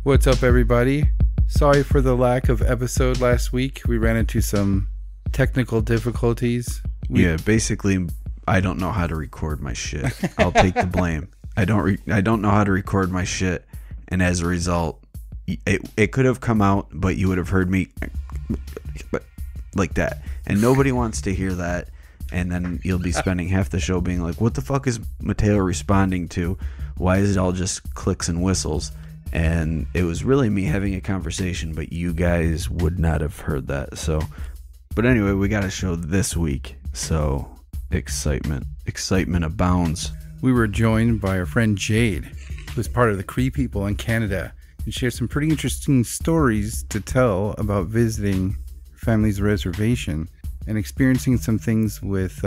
What's up, everybody? Sorry for the lack of episode last week. We ran into some technical difficulties. Basically, I don't know how to record my shit. I'll take the blame. I don't know how to record my shit, and as a result, it could have come out, but you would have heard me like that, and nobody wants to hear that. And then you'll be spending half the show being like, "What the fuck is Mateo responding to? Why is it all just clicks and whistles?" And it was really me having a conversation, but you guys would not have heard that. So, but anyway, we got a show this week, so excitement abounds. We were joined by our friend Jade, who is part of the Cree people in Canada, and shares some pretty interesting stories to tell about visiting family's reservation and experiencing some things with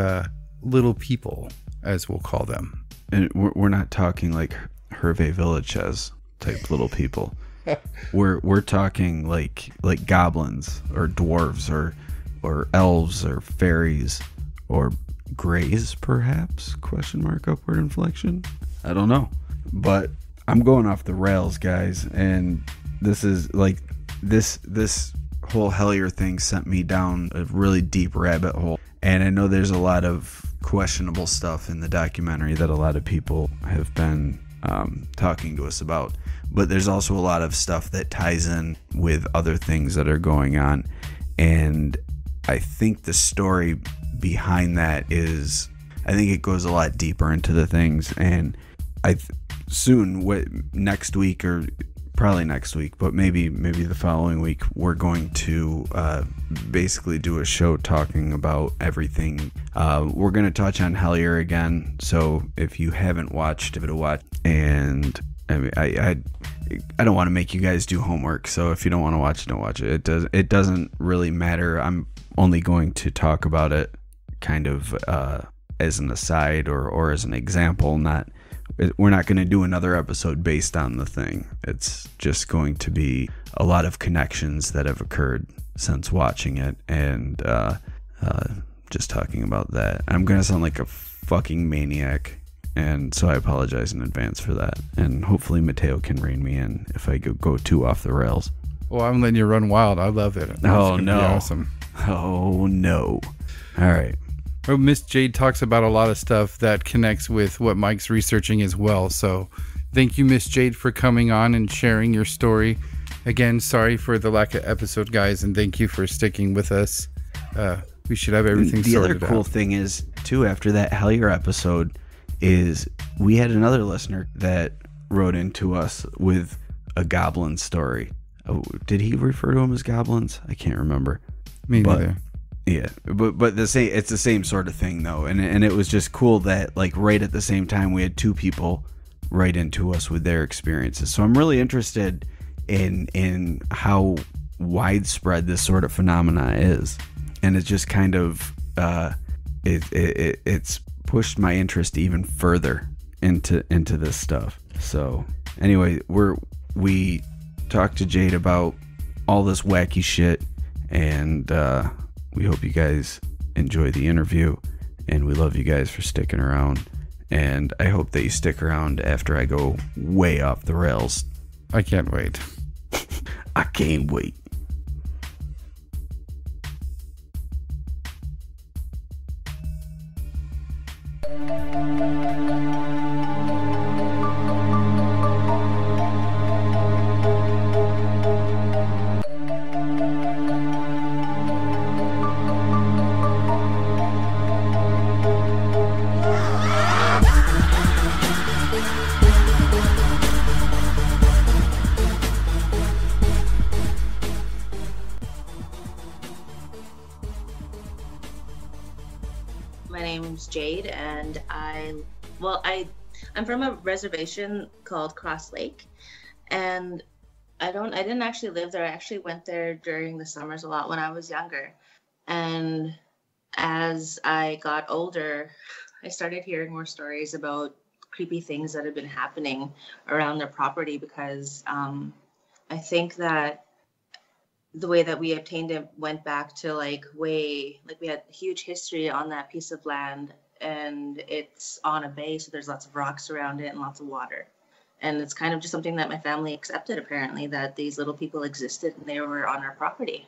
little people, as we'll call them. And we're not talking like Hervé Villachez type little people. We're talking like goblins or dwarves or elves or fairies or grays, perhaps? Question mark, upward inflection? I don't know. But I'm going off the rails, guys, and this is like this whole Hellier thing sent me down a really deep rabbit hole. And I know there's a lot of questionable stuff in the documentary that a lot of people have been talking to us about, but there's also a lot of stuff that ties in with other things that are going on, and I think the story behind that is, I think it goes a lot deeper into the things, and next week, or probably next week, but maybe the following week, we're going to basically do a show talking about everything. We're going to touch on Hellier again, so if you haven't watched, give it a watch. And I mean, I don't want to make you guys do homework, so if you don't want to watch it, don't watch it. It doesn't really matter. I'm only going to talk about it kind of as an aside or as an example. We're not going to do another episode based on the thing. It's just going to be a lot of connections that have occurred since watching it, and just talking about that. I'm going to sound like a fucking maniac, and so I apologize in advance for that. And hopefully Mateo can rein me in if I go too off the rails. Well, I'm letting you run wild. I love it. Oh, no. Awesome. Oh, no. All right. Well, Miss Jade talks about a lot of stuff that connects with what Mike's researching as well. So thank you, Miss Jade, for coming on and sharing your story. Again, sorry for the lack of episode, guys, and thank you for sticking with us. We should have everything sorted out. The other cool thing is, too, after that Hellier episode, is we had another listener that wrote into us with a goblin story. Oh, did he refer to them as goblins? I can't remember. Me neither. Yeah, but it's the same sort of thing though, and it was just cool that like right at the same time we had two people write into us with their experiences. So I'm really interested in how widespread this sort of phenomena is, and it's just kind of it's pushed my interest even further into this stuff. So anyway, we talked to Jade about all this wacky shit, and we hope you guys enjoy the interview, and we love you guys for sticking around, and I hope that you stick around after I go way off the rails. I can't wait. I can't wait. Jade, and I'm from a reservation called Cross Lake, and I didn't actually live there. I actually went there during the summers a lot when I was younger, and as I got older, I started hearing more stories about creepy things that had been happening around their property, because I think that the way that we obtained it went back to we had huge history on that piece of land, and it's on a bay, so there's lots of rocks around it and lots of water. And it's kind of just something that my family accepted, apparently, that these little people existed and they were on our property.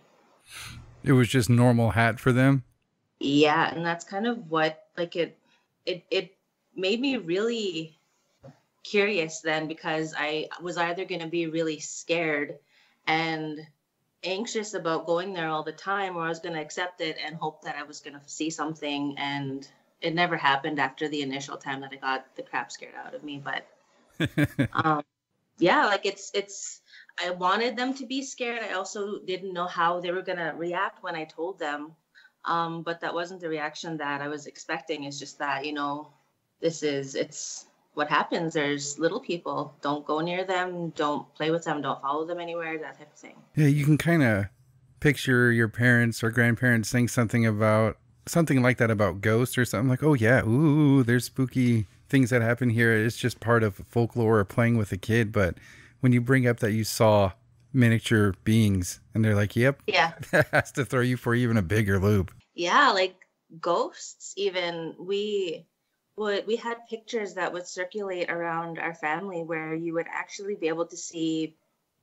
It was just normal hat for them. Yeah, and that's kind of what, like, it made me really curious then, because I was either going to be really scared and anxious about going there all the time, or I was going to accept it and hope that I was going to see something. And it never happened after the initial time that I got the crap scared out of me. But yeah, like it's I wanted them to be scared. I also didn't know how they were going to react when I told them. But that wasn't the reaction that I was expecting. It's just that, it's what happens. There's little people. Don't go near them. Don't play with them. Don't follow them anywhere, that type of thing. Yeah, you can kind of picture your parents or grandparents saying something like that about ghosts or something, like, oh yeah, ooh, there's spooky things that happen here. It's just part of folklore or playing with a kid. But when you bring up that you saw miniature beings and they're like, yep, yeah, that has to throw you for even a bigger loop. Yeah, like ghosts even. We had pictures that would circulate around our family where you would actually be able to see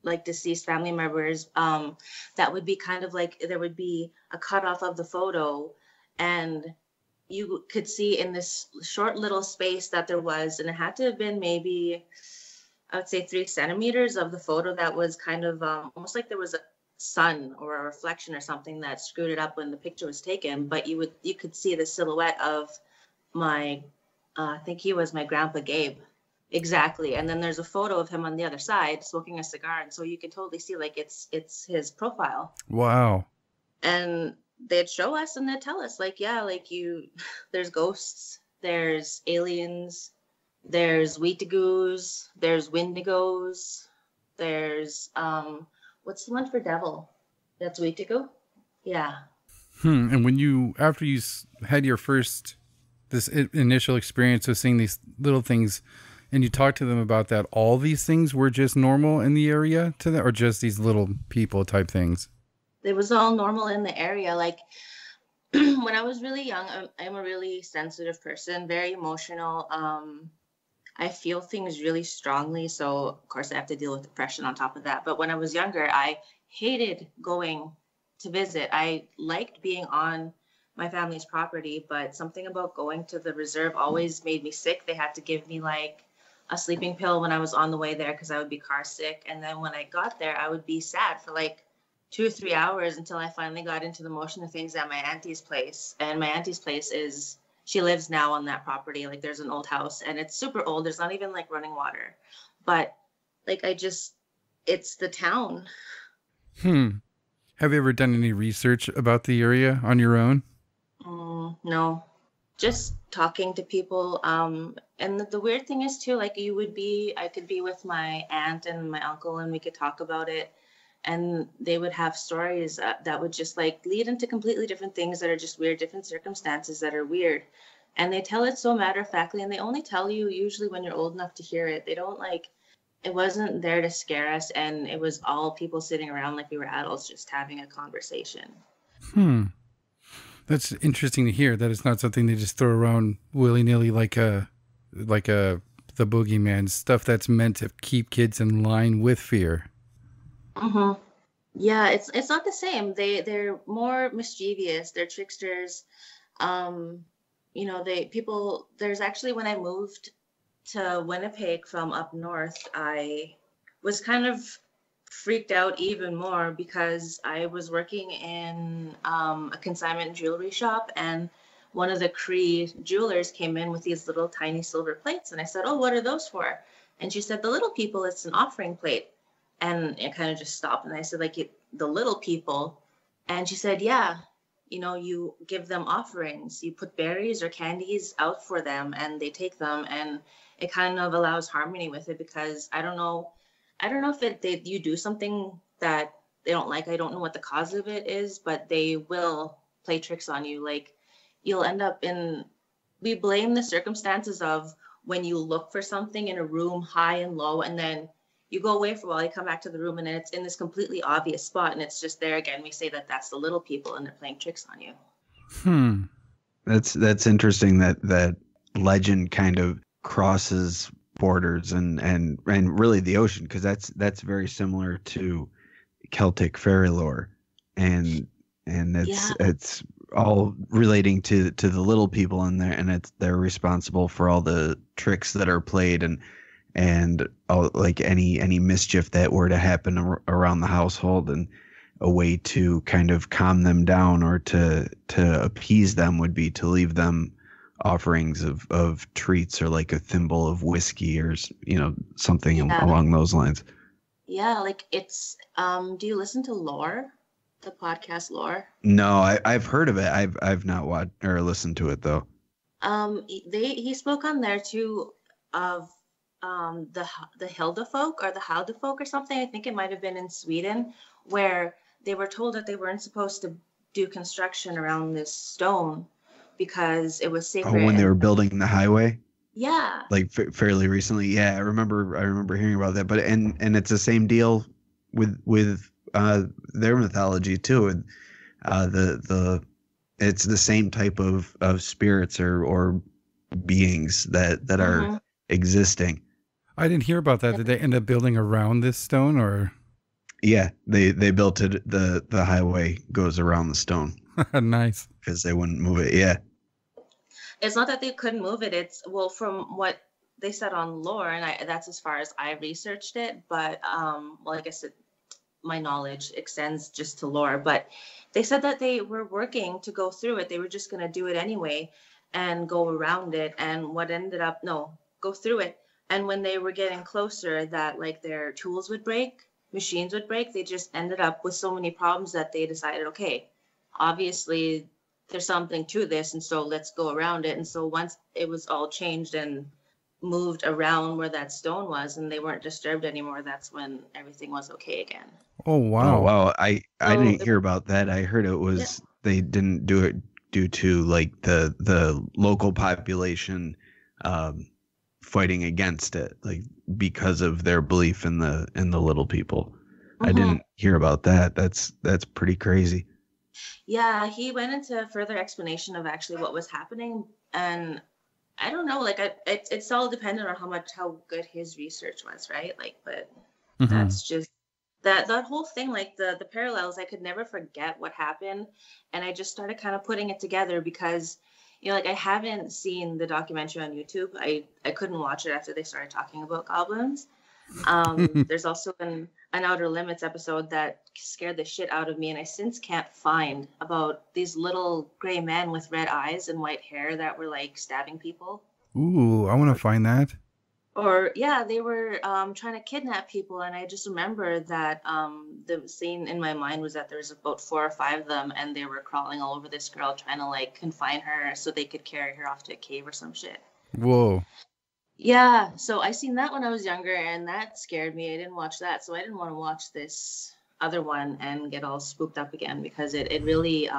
like deceased family members. That would be kind of like there would be a cutoff of the photo, and you could see in this short little space that there was, and it had to have been maybe, I would say 3 centimeters of the photo that was kind of almost like there was a sun or a reflection or something that screwed it up when the picture was taken. But you could see the silhouette of my, I think he was my grandpa Gabe. Exactly. And then there's a photo of him on the other side smoking a cigar. And so you can totally see like it's his profile. Wow. And they'd show us and they'd tell us like, yeah, like there's ghosts, there's aliens, there's Weetigoos, there's Windigos, there's, what's the one for devil? That's Weetigo? Yeah. And when after you had your this initial experience of seeing these little things, and you talked to them about that, all these things were just normal in the area to them, or just these little people type things? It was all normal in the area. Like when I was really young, I'm a really sensitive person, very emotional. I feel things really strongly. So of course I have to deal with depression on top of that. But when I was younger, I hated going to visit. I liked being on my family's property, but something about going to the reserve always made me sick. They had to give me like a sleeping pill when I was on the way there because I would be car sick. And then when I got there, I would be sad for like 2 or 3 hours until I finally got into the motion of things at my auntie's place. And my auntie's place she lives now on that property. Like there's an old house and it's super old. There's not even like running water, but like it's the town. Have you ever done any research about the area on your own? No, just talking to people. And the weird thing is too, like I could be with my aunt and my uncle and we could talk about it. And they would have stories that would just like lead into completely different things that are just weird, different circumstances that are weird. And they tell it so matter-of-factly, and they only tell you usually when you're old enough to hear it. They don't it wasn't there to scare us, and it was all people sitting around like we were adults just having a conversation. That's interesting to hear, that it's not something they just throw around willy-nilly like the boogeyman, stuff that's meant to keep kids in line with fear. Yeah, it's not the same. They're more mischievous. They're tricksters. There's actually, when I moved to Winnipeg from up north, I was kind of freaked out even more because I was working in a consignment jewelry shop, and one of the Cree jewelers came in with these little tiny silver plates, and I said, "Oh, what are those for?" And she said, "The little people, it's an offering plate." And it kind of just stopped. And I said, the little people? And she said, yeah, you give them offerings. You put berries or candies out for them and they take them. And it kind of allows harmony with it, because I don't know if you do something that they don't like. I don't know what the cause of it is, but they will play tricks on you. Like you'll end up we blame the circumstances of when you look for something in a room high and low, and then you go away for a while, you come back to the room, and it's in this completely obvious spot, and it's just there again. We say that that's the little people, and they're playing tricks on you. That's interesting that legend kind of crosses borders and really the ocean, because that's very similar to Celtic fairy lore, and it's all relating to the little people in there, and they're responsible for all the tricks that are played and all, like any mischief that were to happen around the household, and a way to kind of calm them down or to appease them would be to leave them offerings of treats, or like a thimble of whiskey, or something along those lines. Yeah, like it's do you listen to Lore, the podcast Lore? No, I've heard of it. I've not watched or listened to it though. He spoke on there too of the Hilda folk or the Halda folk or something. I think it might have been in Sweden, where they were told that they weren't supposed to do construction around this stone because it was sacred. Oh, when they were building the highway? Yeah. Like fairly recently. Yeah, I remember hearing about that. But and it's the same deal with their mythology too. And it's the same type of spirits or beings that are existing. I didn't hear about that. Did they end up building around this stone, or? Yeah, they built it. The highway goes around the stone. Nice. Because they wouldn't move it. Yeah. It's not that they couldn't move it. It's, well, from what they said on Lore, and that's as far as I researched it. But like I said, my knowledge extends just to Lore. But they said that they were working to go through it. They were just going to do it anyway and go around it. And what ended up, go through it. And when they were getting closer, that like their tools would break, machines would break. They just ended up with so many problems that they decided, okay, obviously there's something to this, and so let's go around it. And so once it was all changed and moved around where that stone was, and they weren't disturbed anymore, that's when everything was okay again. Oh wow! Oh wow! I didn't hear about that. I heard it was they didn't do it due to like the local population fighting against it, like because of their belief in the little people. I didn't hear about that. That's pretty crazy. Yeah, he went into further explanation of actually what was happening, and I don't know, like it's all dependent on how good his research was, right? Like, but that's just that whole thing, like the parallels. I could never forget what happened, and I just started kind of putting it together because, like I haven't seen the documentary on YouTube. I couldn't watch it after they started talking about goblins. There's also an Outer Limits episode that scared the shit out of me, and I since can't find about these little gray men with red eyes and white hair that were like stabbing people. Ooh, I want to find that. Or yeah, they were trying to kidnap people, and I just remember that the scene in my mind was that there was about 4 or 5 of them, and they were crawling all over this girl trying to like confine her so they could carry her off to a cave or some shit. Whoa. Yeah, so I seen that when I was younger, and that scared me. I didn't watch that, so I didn't want to watch this other one and get all spooked up again, because it really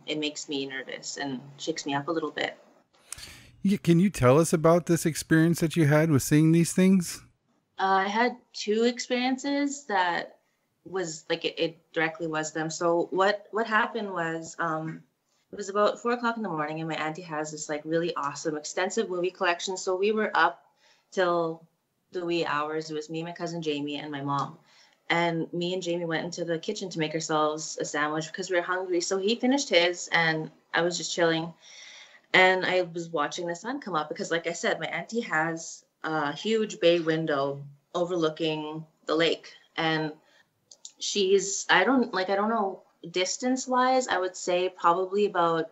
it makes me nervous and shakes me up a little bit. Yeah, can you tell us about this experience that you had with seeing these things? I had 2 experiences that was like it directly was them. So what happened was it was about 4:00 in the morning, and my auntie has this like really awesome extensive movie collection. So we were up till the wee hours. It was me, my cousin Jamie, and my mom. And me and Jamie went into the kitchen to make ourselves a sandwich because we were hungry. So he finished his, and I was just chilling. And I was watching the sun come up because, like I said, my auntie has a huge bay window overlooking the lake. And I don't know, distance-wise, I would say probably about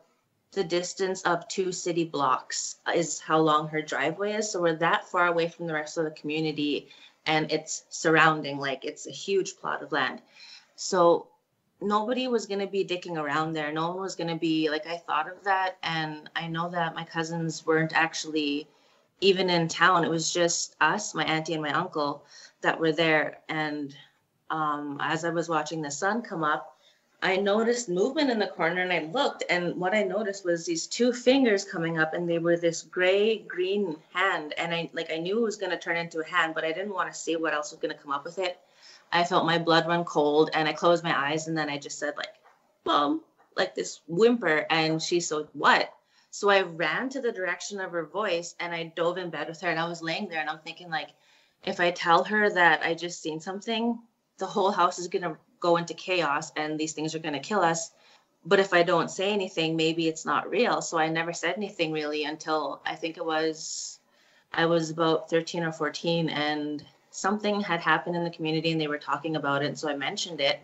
the distance of 2 city blocks is how long her driveway is. So we're that far away from the rest of the community, and it's surrounding, like it's a huge plot of land. So nobody was going to be dicking around there. No one was going to be like, I thought of that. And I know that my cousins weren't actually even in town. It was just us, my auntie and my uncle, that were there. And as I was watching the sun come up, I noticed movement in the corner, and I looked, and what I noticed was these 2 fingers coming up, and they were this gray green hand. And I knew it was going to turn into a hand, but I didn't want to see what else was going to come up with it. I felt my blood run cold, and I closed my eyes, and then I just said like, Mom, like this whimper. And she said, what? So I ran to the direction of her voice and I dove in bed with her, and I was laying there and I'm thinking, like, if I tell her that I just seen something, the whole house is going to go into chaos and these things are going to kill us. But if I don't say anything, maybe it's not real. So I never said anything really until I think I was about 13 or 14, and something had happened in the community and they were talking about it. And so I mentioned it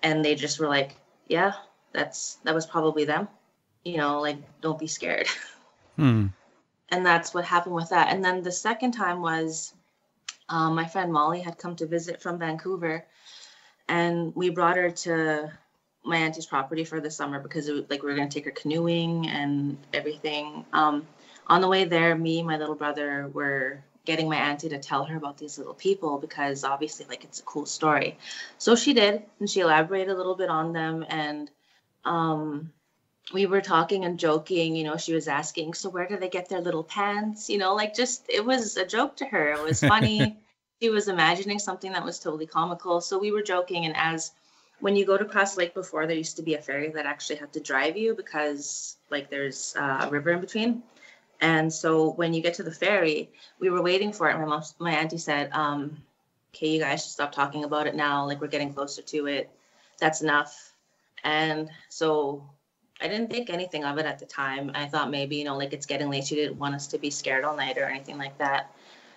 and they just were like, yeah, that was probably them. You know, like, don't be scared. Hmm. And that's what happened with that. And then the second time was my friend Molly had come to visit from Vancouver, and we brought her to my auntie's property for the summer because we were going to take her canoeing and everything. On the way there, me and my little brother were getting my auntie to tell her about these little people because obviously, like, it's a cool story. So she did, and she elaborated a little bit on them. And we were talking and joking, you know, she was asking, so where do they get their little pants? You know, like, just, it was a joke to her. It was funny. She was imagining something that was totally comical. So we were joking. And when you go to Cross Lake before, there used to be a ferry that actually had to drive you because, like, there's a river in between. And so when you get to the ferry, we were waiting for it. My auntie said, okay, you guys should stop talking about it now. Like, we're getting closer to it. That's enough. And so I didn't think anything of it at the time. I thought maybe, you know, like, it's getting late. She didn't want us to be scared all night or anything like that.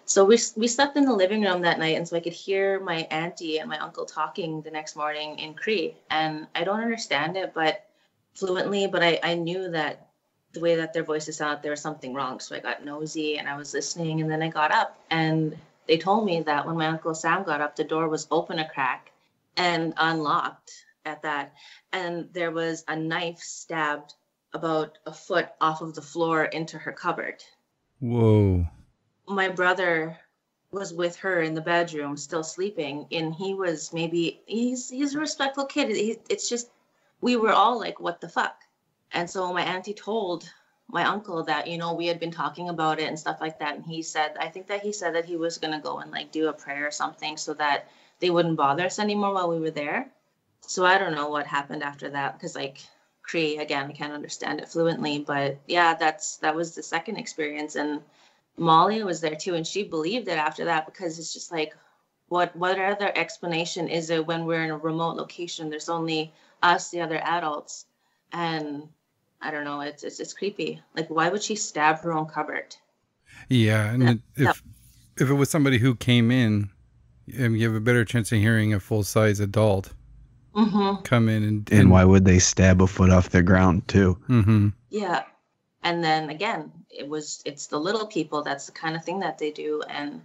So we slept in the living room that night. And so I could hear my auntie and my uncle talking the next morning in Cree. And I don't understand it, but fluently, but I knew that the way that their voices sounded, there was something wrong. So I got nosy and I was listening, and then I got up and they told me that when my Uncle Sam got up, the door was open a crack and unlocked at that. And there was a knife stabbed about a foot off of the floor into her cupboard. Whoa. My brother was with her in the bedroom still sleeping, and he's a respectful kid. It's just, we were all like, what the fuck? And so my auntie told my uncle that, you know, we had been talking about it and stuff like that. And he said that he was going to go and, like, do a prayer or something so that they wouldn't bother us anymore while we were there. So I don't know what happened after that because, like, Cree, again, I can't understand it fluently. But yeah, that was the second experience. And Molly was there too. And she believed it after that because it's just like, what other explanation is it when we're in a remote location? There's only us, the other adults. And I don't know. It's creepy. Like, why would she stab her own cupboard? Yeah, and if it was somebody who came in, you have a better chance of hearing a full-size adult come in and why would they stab a foot off the ground too? Mm-hmm. Yeah, and then again, it's the little people. That's the kind of thing that they do. And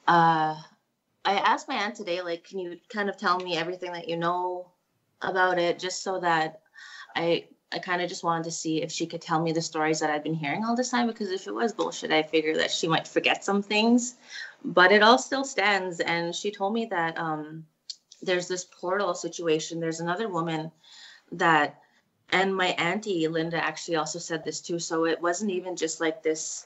I asked my aunt today, like, can you kind of tell me everything that you know about it, just so that I kind of just wanted to see if she could tell me the stories that I've been hearing all this time, because if it was bullshit, I figure that she might forget some things, but it all still stands. And she told me that there's this portal situation. There's another woman that, and my auntie Linda actually also said this too. So it wasn't even just like this,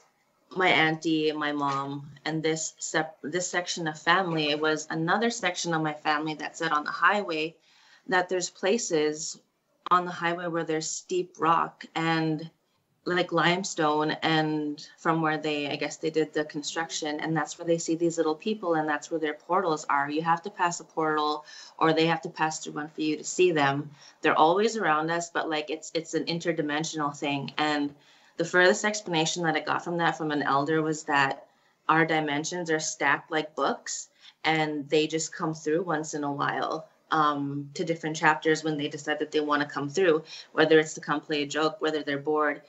my auntie, my mom, and this section of family. It was another section of my family that said on the highway that there's places on the highway where there's steep rock and like limestone, and from where I guess they did the construction, and that's where they see these little people, and that's where their portals are. You have to pass a portal, or they have to pass through one for you to see them. They're always around us, but like it's an interdimensional thing. And the furthest explanation that I got from that from an elder was that our dimensions are stacked like books, and they just come through once in a while. To different chapters when they decide that they want to come through, whether it's to come play a joke, whether they're bored.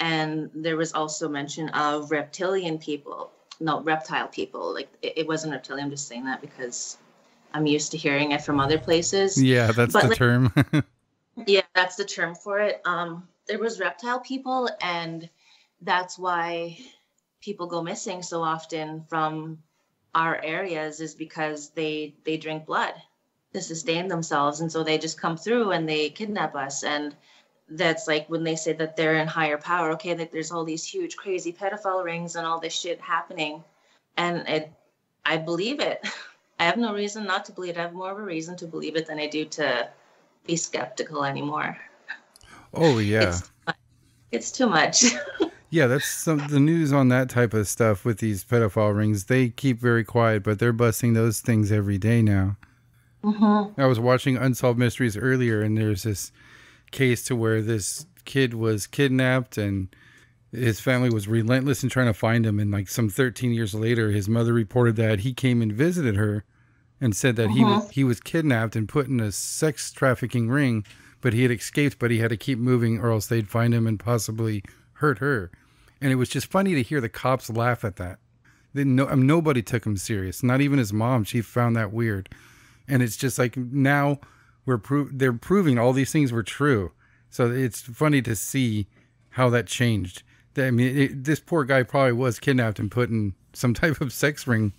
And there was also mention of reptile people. Like, it wasn't reptilian, I'm just saying that because I'm used to hearing it from other places. Yeah, that's the term. Yeah, that's the term for it. There was reptile people, and that's why people go missing so often from our areas, is because they drink blood to sustain themselves, and so they just come through and they kidnap us. And that's like when they say that they're in higher power, okay, that there's all these huge crazy pedophile rings and all this shit happening, and I believe it. I have no reason not to believe it. I have more of a reason to believe it than I do to be skeptical anymore. Oh yeah, It's too much. Yeah, that's the news on that type of stuff with these pedophile rings. They keep very quiet, but they're busting those things every day now. Mm-hmm. I was watching Unsolved Mysteries earlier, and there's this case to where this kid was kidnapped, and his family was relentless in trying to find him. And like some 13 years later, his mother reported that he came and visited her and said that he was kidnapped and put in a sex trafficking ring, but he had escaped, but he had to keep moving or else they'd find him and possibly hurt her. And it was just funny to hear the cops laugh at that. Nobody took him serious, not even his mom. She found that weird. And it's just like now they're proving all these things were true. So it's funny to see how that changed. I mean, this poor guy probably was kidnapped and put in some type of sex ring.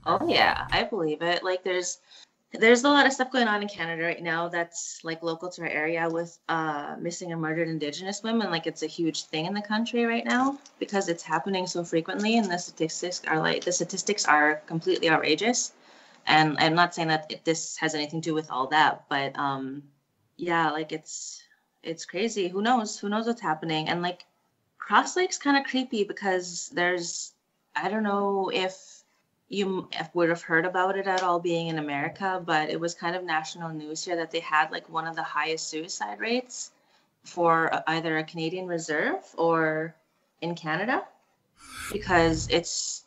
Oh yeah, I believe it. Like there's a lot of stuff going on in Canada right now that's like local to our area with missing and murdered Indigenous women. Like it's a huge thing in the country right now because it's happening so frequently, and the statistics are completely outrageous. And I'm not saying that this has anything to do with all that, but yeah, like it's crazy. Who knows what's happening? And like Cross Lake's kind of creepy because I don't know if you would have heard about it at all being in America, but it was kind of national news here that they had like one of the highest suicide rates for either a Canadian reserve or in Canada, because it's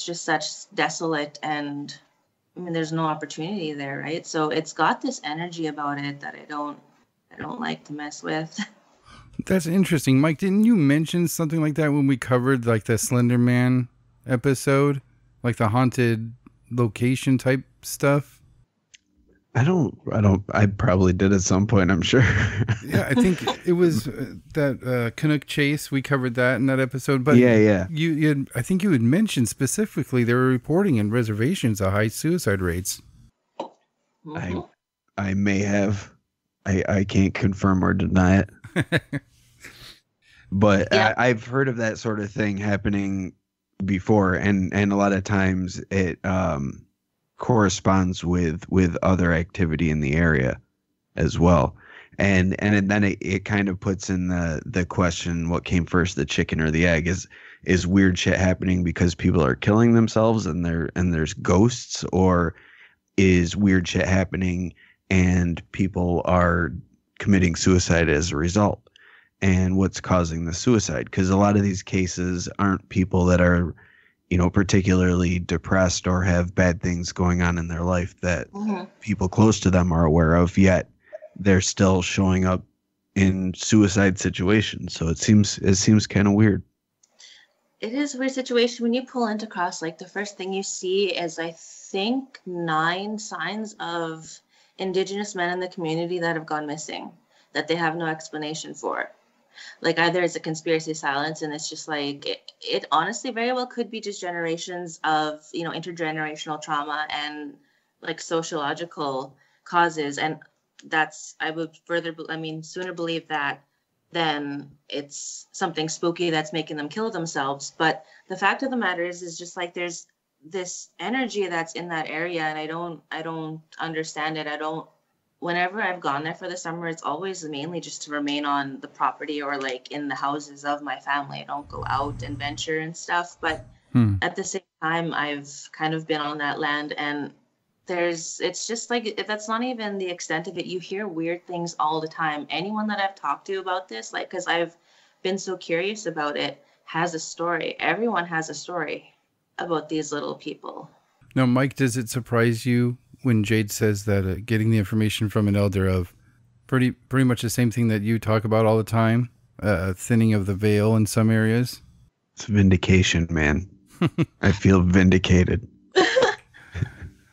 just such desolate, and I mean there's no opportunity there, right? So it's got this energy about it that I don't like to mess with. That's interesting. Mike, didn't you mention something like that when we covered like the Slender Man episode? Like the haunted location type stuff? I probably did at some point, I'm sure. Yeah, I think it was that Canuck Chase. We covered that in that episode. But yeah. I think you had mentioned specifically they were reporting in reservations a high suicide rates. Mm-hmm. I may have. I can't confirm or deny it. But yeah. I've heard of that sort of thing happening before, and a lot of times it corresponds with other activity in the area as well, and then it kind of puts in the question, what came first, the chicken or the egg? Is weird shit happening because people are killing themselves and there's ghosts, or is weird shit happening and people are committing suicide as a result? And what's causing the suicide? Because a lot of these cases aren't people that are, particularly depressed or have bad things going on in their life that people close to them are aware of, yet they're still showing up in suicide situations. So it seems kind of weird. It is a weird situation. When you pull into Cross Lake, the first thing you see is, I think, 9 signs of Indigenous men in the community that have gone missing, that they have no explanation for. Like either it's a conspiracy silence, and it's just like it honestly very well could be just generations of intergenerational trauma and like sociological causes, and I would sooner believe that than it's something spooky that's making them kill themselves. But the fact of the matter is just like there's this energy that's in that area, and I don't understand it. Whenever I've gone there for the summer, it's always mainly just to remain on the property or like in the houses of my family. I don't go out and venture and stuff. But at the same time, I've kind of been on that land, and it's just like, that's not even the extent of it. You hear weird things all the time. Anyone that I've talked to about this, like, because I've been so curious about it, has a story. Everyone has a story about these little people. Now, Mike, does it surprise you when Jade says that getting the information from an elder of pretty much the same thing that you talk about all the time, thinning of the veil in some areas? It's vindication, man. I feel vindicated.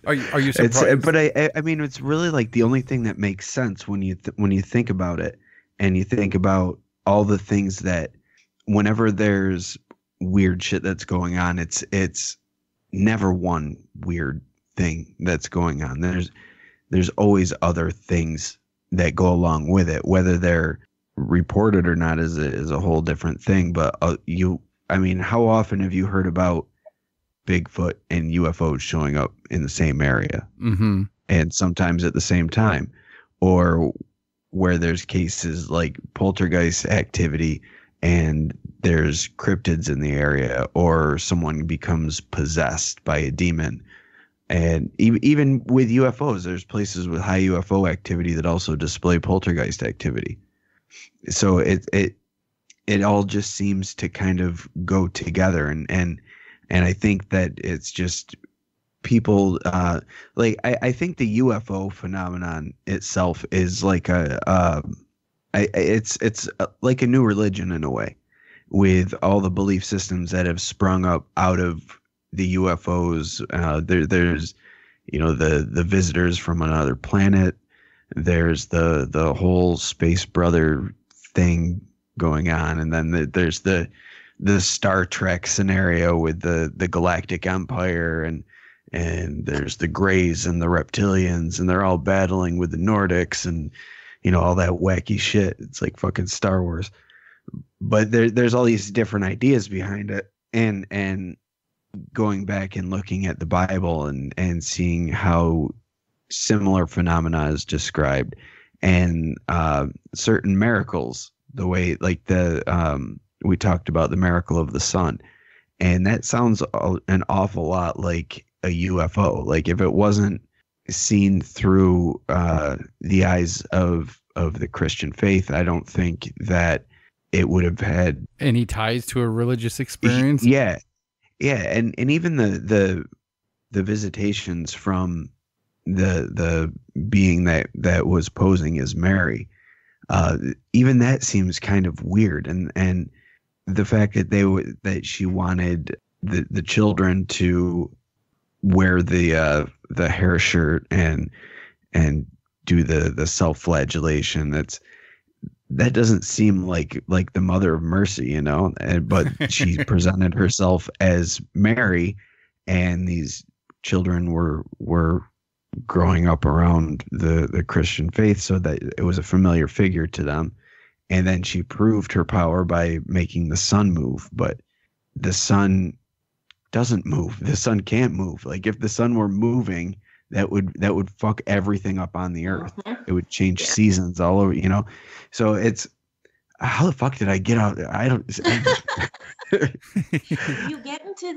Are you surprised? But I mean, it's really like the only thing that makes sense when you think about it, and you think about all the things that whenever there's weird shit that's going on, it's never one weird thing that's going on. There's always other things that go along with it, whether they're reported or not is a whole different thing. But how often have you heard about Bigfoot and UFOs showing up in the same area, and sometimes at the same time, or where there's cases like poltergeist activity and there's cryptids in the area, or someone becomes possessed by a demon. And even with UFOs, there's places with high UFO activity that also display poltergeist activity. So it all just seems to kind of go together, and I think that it's just people like I think the UFO phenomenon itself is like it's like a new religion in a way, with all the belief systems that have sprung up out of the UFOs. There's the visitors from another planet. There's the whole space brother thing going on, and then there's the Star Trek scenario with the Galactic Empire, and there's the Greys and the Reptilians, and they're all battling with the Nordics, and all that wacky shit. It's like fucking Star Wars. But there's all these different ideas behind it, and going back and looking at the Bible and seeing how similar phenomena is described, and certain miracles, the way like we talked about the miracle of the sun, and that sounds an awful lot like a UFO. Like if it wasn't seen through the eyes of the Christian faith, I don't think that it would have had any ties to a religious experience. Yeah, and even the visitations from the being that was posing as Mary, even that seems kind of weird, and the fact that that she wanted the children to wear the hair shirt and do the self-flagellation, that doesn't seem like the Mother of Mercy, but she presented herself as Mary, and these children were growing up around the Christian faith, so that it was a familiar figure to them. And then she proved her power by making the sun move, but the sun doesn't move. The sun can't move. Like if the sun were moving, that would fuck everything up on the earth. It would change seasons all over, So it's, how the fuck did I get out? I don't. You get into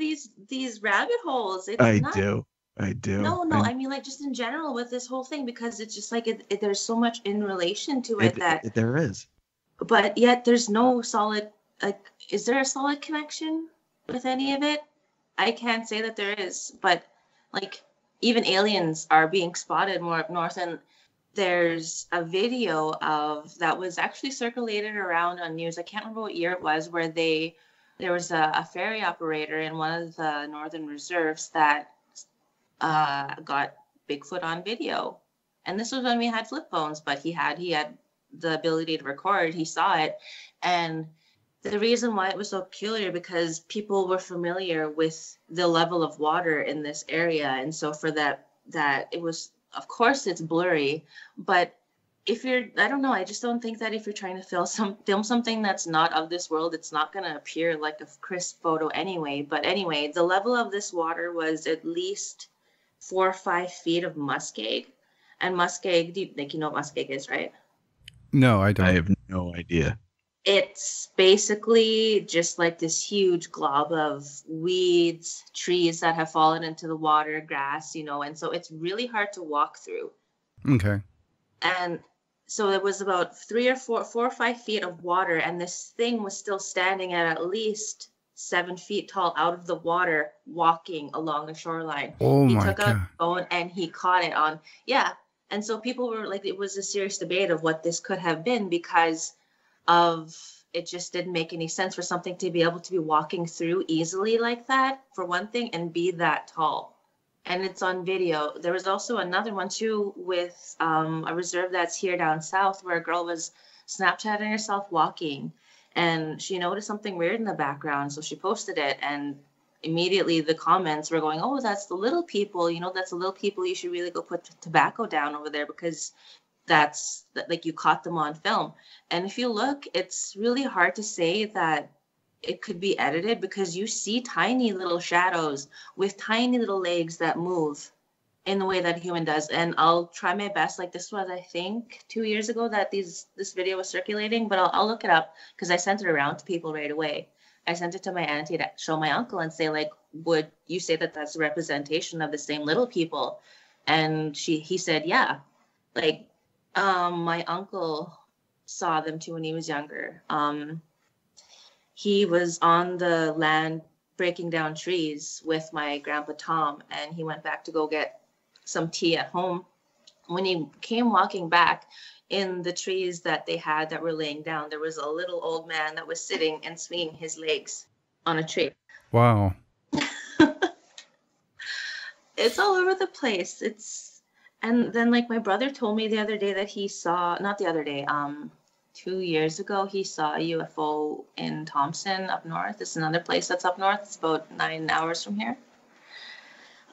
these rabbit holes. I do. No, I mean, like, just in general with this whole thing, because it's just like there's so much in relation to it that there is. But yet there's no solid, like, is there a solid connection with any of it? I can't say that there is, but like even aliens are being spotted more up north, and there's a video of that was actually circulated around on news. I can't remember what year it was, where there was a ferry operator in one of the northern reserves that got Bigfoot on video. And this was when we had flip phones, but he had the ability to record. He saw it. And the reason why it was so peculiar, because people were familiar with the level of water in this area. And so for that it was, of course it's blurry, but if you're, I don't know, I just don't think that if you're trying to film something that's not of this world, it's not going to appear like a crisp photo anyway. But anyway, the level of this water was at least 4 or 5 feet of muskeg. And muskeg, you know what muskeg is, right? No, I don't. I have no idea. It's basically just like this huge glob of weeds, trees that have fallen into the water, grass, and so it's really hard to walk through. Okay. And so it was about 4 or 5 feet of water, and this thing was still standing at least 7 feet tall out of the water, walking along the shoreline. Oh he my took God. out his phone and he caught it on. Yeah. And so people were like, it was a serious debate of what this could have been, because of it just didn't make any sense for something to be able to be walking through easily like that, for one thing, and be that tall. And it's on video. There was also another one too with a reserve that's here down south, where a girl was Snapchatting herself walking, and she noticed something weird in the background. So she posted it, and immediately the comments were going, "Oh, that's the little people. That's the little people. You should really go put tobacco down over there, because that's like you caught them on film." And if you look, it's really hard to say that it could be edited, because you see tiny little shadows with tiny little legs that move. in the way that a human does. And I'll try my best. Like this was, I think, 2 years ago that this video was circulating, but I'll look it up because I sent it around to people right away. I sent it to my auntie to show my uncle and say, like, would you say that that's a representation of the same little people? And he said, yeah. Like, my uncle saw them too when he was younger. He was on the land breaking down trees with my grandpa Tom, and he went back to go get some tea at home. When he came walking back, in the trees that they had that were laying down, there was a little old man that was sitting and swinging his legs on a tree. Wow. It's all over the place. And then like my brother told me the other day that he saw, not the other day, 2 years ago, he saw a UFO in Thompson up north. It's another place that's up north. It's about 9 hours from here.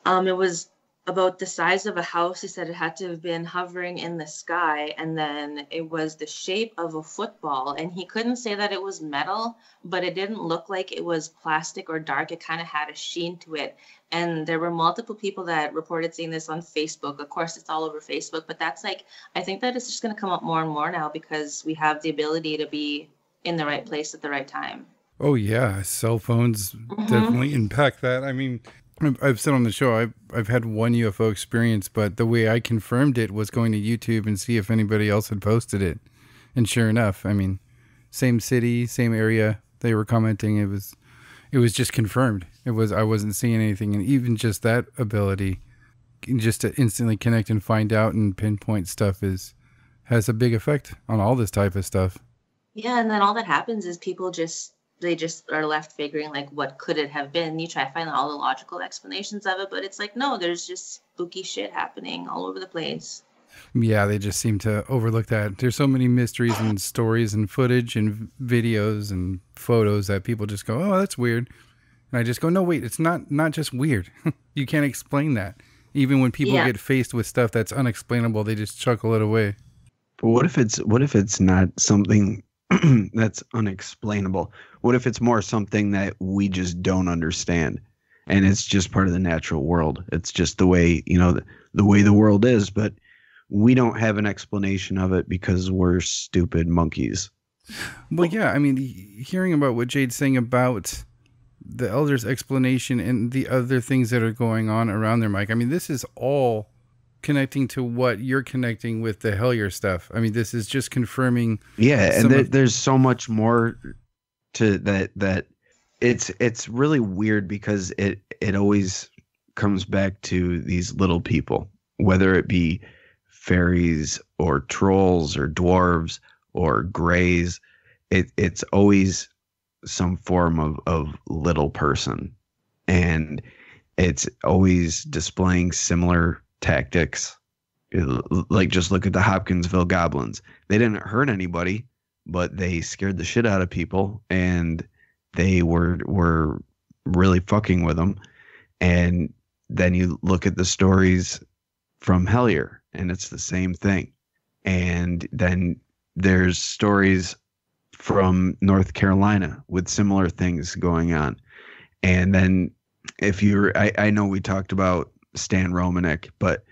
It was about the size of a house. He said it had to have been hovering in the sky, and then it was the shape of a football, and he couldn't say that it was metal, but it didn't look like it was plastic or dark. It kind of had a sheen to it, and there were multiple people that reported seeing this on Facebook. Of course, it's all over Facebook, but that's like, I think that it's just going to come up more and more now because we have the ability to be in the right place at the right time. Oh yeah, cell phones definitely impact that. I mean, I've said on the show, I've had one UFO experience, but the way I confirmed it was going to YouTube and see if anybody else had posted it. And sure enough, I mean, same city, same area, they were commenting. It was just confirmed. I wasn't seeing anything. And even just that ability, just to instantly connect and find out and pinpoint stuff has a big effect on all this type of stuff. Yeah, and then all that happens is people just are left figuring like, what could it have been? You try to find all the logical explanations of it, but it's like, no, there's just spooky shit happening all over the place. Yeah, they just seem to overlook that. There's so many mysteries and stories and footage and videos and photos that people just go, oh, that's weird. And I just go, no, wait, it's not just weird. You can't explain that. Even when people get faced with stuff that's unexplainable, they just chuckle it away. But what if it's not something that's unexplainable? What if it's more something that we just don't understand, and it's just part of the natural world? It's just the way, the way the world is, but we don't have an explanation of it because we're stupid monkeys. Well, yeah, I mean, hearing about what Jade's saying about the elder's explanation and the other things that are going on around there, Mike, I mean, this is all connecting to what you're connecting with the Hellier stuff. I mean, this is just confirming. Yeah, and there's so much more to that it's really weird because it always comes back to these little people, whether it be fairies or trolls or dwarves or grays. It's always some form of little person, and it's always displaying similar tactics. Like, just look at the Hopkinsville goblins. They didn't hurt anybody, but they scared the shit out of people, and they were really fucking with them. And then you look at the stories from Hellier, and it's the same thing. And then there's stories from North Carolina with similar things going on. And then if I know we talked about Stan Romanek, but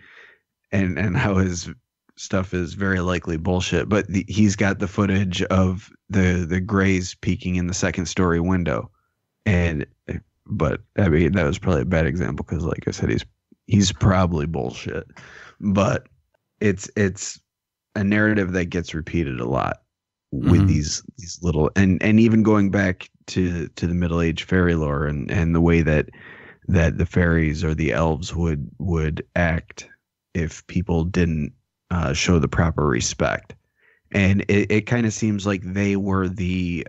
and how his stuff is very likely bullshit, but he's got the footage of the grays peeking in the second story window. But I mean, that was probably a bad example because, like I said, he's probably bullshit. But it's a narrative that gets repeated a lot with these little, and even going back to the Middle Age fairy lore and the way that the fairies or the elves would act if people didn't show the proper respect. And it kind of seems like they were the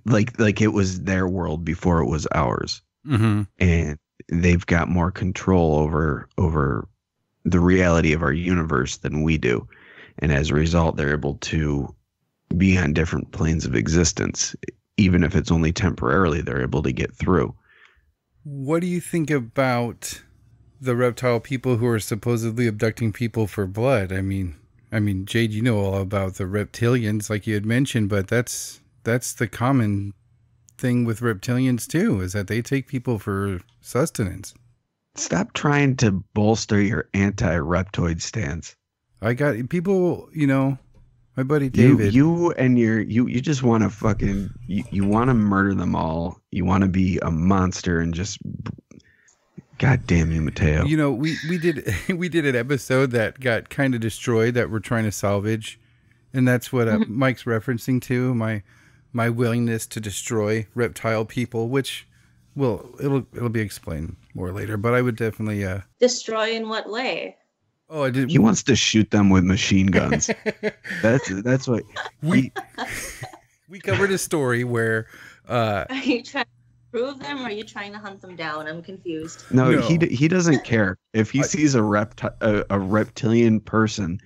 like it was their world before it was ours. And they've got more control over the reality of our universe than we do. And as a result, they're able to be on different planes of existence. Even if it's only temporarily, they're able to get through. What do you think about the reptile people who are supposedly abducting people for blood? I mean, Jade, you know all about the reptilians, like you had mentioned, but that's the common thing with reptilians too, is that they take people for sustenance. Stop trying to bolster your anti-reptoid stance. I got people, my buddy You David. you and you just want to fucking you want to murder them all. You want to be a monster and just God damn you, Mateo. We did we did an episode that got kind of destroyed that we're trying to salvage, and that's what Mike's referencing to my willingness to destroy reptile people, which it'll be explained more later. But I would definitely destroy in what way? Oh, I did. He wants to shoot them with machine guns. That's what we covered a story where. Are you trying to prove them, or are you trying to hunt them down? I'm confused. No. He doesn't care if he sees a reptilian person,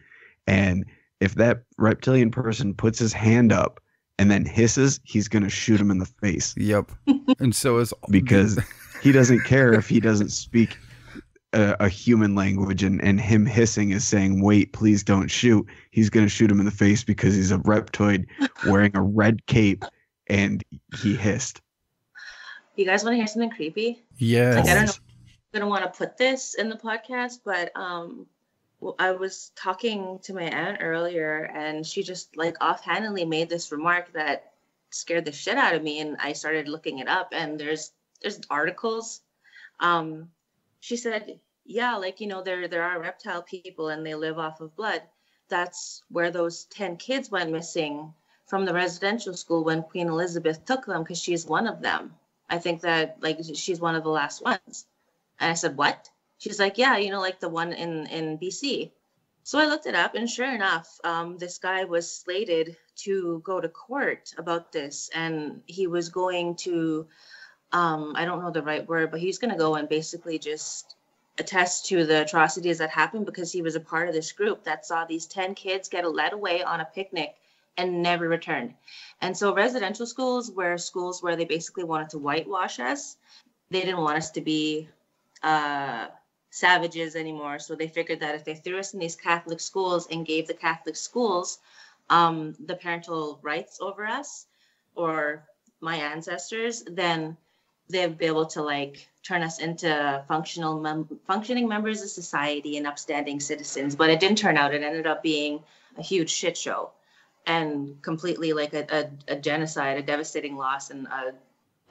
and if that reptilian person puts his hand up and then hisses, he's gonna shoot him in the face. Yep. And so is because he doesn't care if he doesn't speak a human language, and him hissing is saying, wait, please don't shoot. He's going to shoot him in the face because he's a reptoid wearing a red cape and he hissed. You guys want to hear something creepy? Yes. Like, I don't know if I'm going to want to put this in the podcast, but I was talking to my aunt earlier, and she just like offhandedly made this remark that scared the shit out of me, and I started looking it up, and there's articles. She said, yeah, like, there are reptile people and they live off of blood. That's where those 10 kids went missing from the residential school when Queen Elizabeth took them, because she's one of them. I think that, like, she's one of the last ones. And I said, what? She's like, yeah, like the one in BC. So I looked it up, and sure enough, this guy was slated to go to court about this, and he was going to, I don't know the right word, but he's going to go and basically just attest to the atrocities that happened, because he was a part of this group that saw these 10 kids get led away on a picnic and never returned. And so residential schools were schools where they basically wanted to whitewash us. They didn't want us to be savages anymore. So they figured that if they threw us in these Catholic schools and gave the Catholic schools the parental rights over us, or my ancestors, then they'd be able to like turn us into functioning members of society and upstanding citizens. But it didn't turn out. It ended up being a huge shit show and completely like a genocide, a devastating loss, and a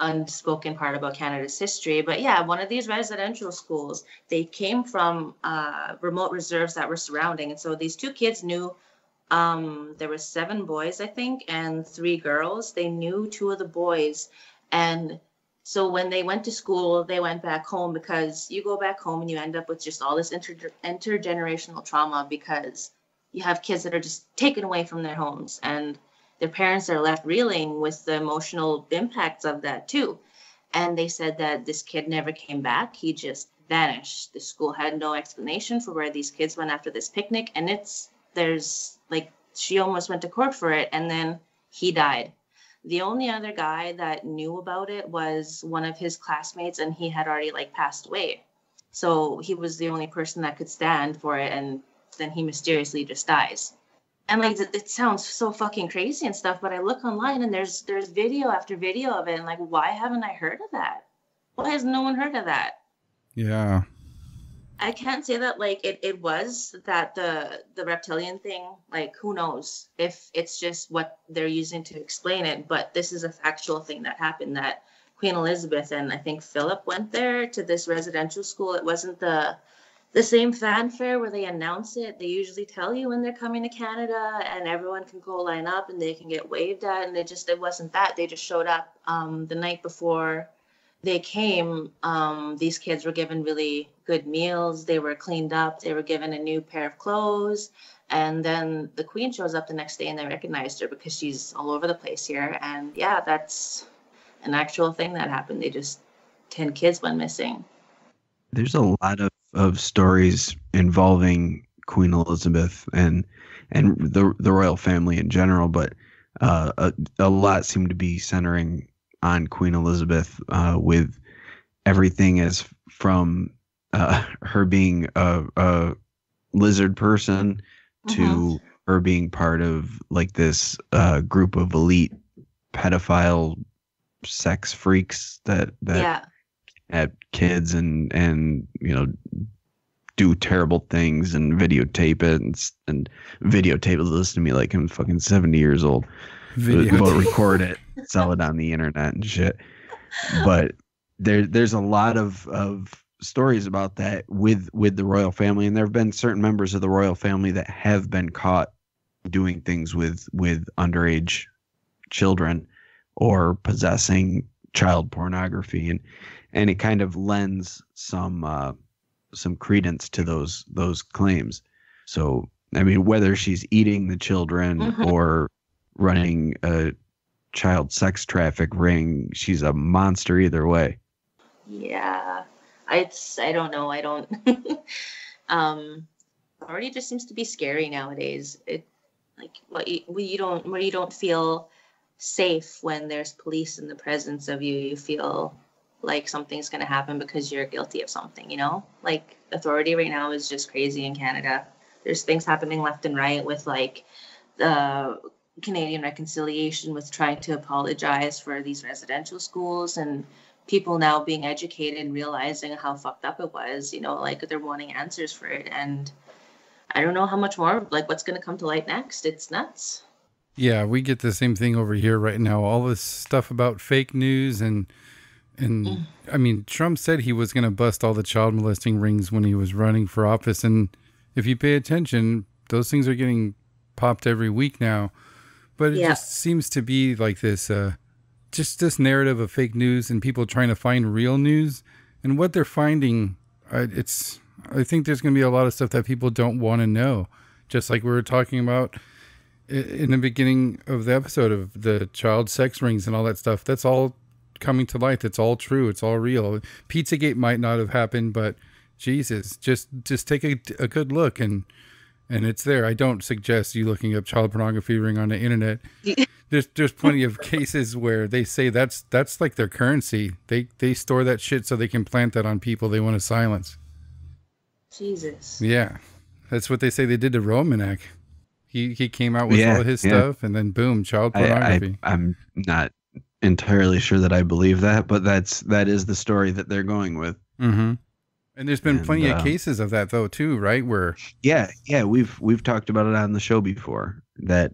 unspoken part about Canada's history. But yeah, one of these residential schools, they came from remote reserves that were surrounding. And so these two kids knew, there were 7 boys, I think, and 3 girls. They knew 2 of the boys. And so when they went to school, they went back home, because you go back home and you end up with just all this intergenerational trauma, because you have kids that are just taken away from their homes, and their parents are left reeling with the emotional impacts of that too. And they said that this kid never came back. He just vanished. The school had no explanation for where these kids went after this picnic. And there's like, she almost went to court for it, and then he died. The only other guy that knew about it was one of his classmates, and he had already like passed away. So he was the only person that could stand for it, and then he mysteriously just dies. And like, it sounds so fucking crazy and stuff, but I look online and there's video after video of it, and like, why haven't I heard of that? Why has no one heard of that? Yeah. I can't say that like it was that the reptilian thing, like, who knows if it's just what they're using to explain it, but this is a factual thing that happened, that Queen Elizabeth and I think Philip went there to this residential school. It wasn't the same fanfare where they announce it. They usually tell you when they're coming to Canada, and everyone can go line up and they can get waved at, and it wasn't that. They just showed up the night before they came. These kids were given really good meals. They were cleaned up. They were given a new pair of clothes. And then the Queen shows up the next day, and they recognized her because she's all over the place here. And yeah, that's an actual thing that happened. 10 kids went missing. There's a lot of stories involving Queen Elizabeth and the royal family in general, but a lot seem to be centering on Queen Elizabeth, with everything as from her being a lizard person to her being part of like this group of elite pedophile sex freaks that at kids and do terrible things and videotape it and videotape it. Listen to me like I'm fucking 70 years old. But record it, sell it on the internet and shit. But there's a lot of stories about that with the royal family, and there have been certain members of the royal family that have been caught doing things with underage children or possessing child pornography, and it kind of lends some credence to those claims. So I mean, whether she's eating the children or running a child sex traffic ring, she's a monster either way. Yeah, I don't know. I don't. Already just seems to be scary nowadays. It like where you don't feel safe when there's police in the presence of you. You feel like something's going to happen because you're guilty of something, you know? Like, authority right now is just crazy in Canada. There's things happening left and right with, like, the Canadian reconciliation with trying to apologize for these residential schools, and people now being educated and realizing how fucked up it was, you know, like, they're wanting answers for it. And I don't know how much more, like, what's going to come to light next. It's nuts. Yeah, we get the same thing over here right now. All this stuff about fake news and I mean, Trump said he was going to bust all the child molesting rings when he was running for office. And if you pay attention, those things are getting popped every week now. But it just seems to be like this, just this narrative of fake news and people trying to find real news. And what they're finding, I think there's going to be a lot of stuff that people don't want to know. Just like we were talking about in the beginning of the episode of the child sex rings and all that stuff. That's all coming to light. It's all true. It's all real. Pizzagate might not have happened, but Jesus, just take a good look and it's there. I don't suggest you looking up child pornography ring on the internet. There's plenty of cases where they say that's like their currency. They store that shit so they can plant that on people they want to silence. Jesus. Yeah. That's what they say they did to Romanek. He came out with all his stuff and then boom, child pornography. I'm not entirely sure that I believe that, but that is the story that they're going with. Mm-hmm. And there's been plenty of cases of that though too, right? Where we've talked about it on the show before, that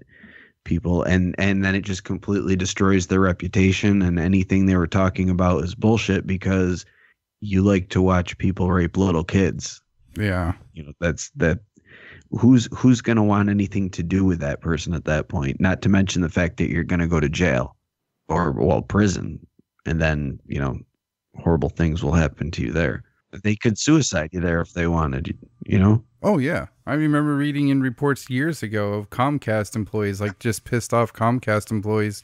people and then it just completely destroys their reputation, and anything they were talking about is bullshit because you like to watch people rape little kids. Yeah, you know, that's who's going to want anything to do with that person at that point? Not to mention the fact that you're going to go to jail or prison, and then, you know, horrible things will happen to you there. They could suicide you there if they wanted, you know? Oh, yeah. I remember reading in reports years ago of Comcast employees, like just pissed off Comcast employees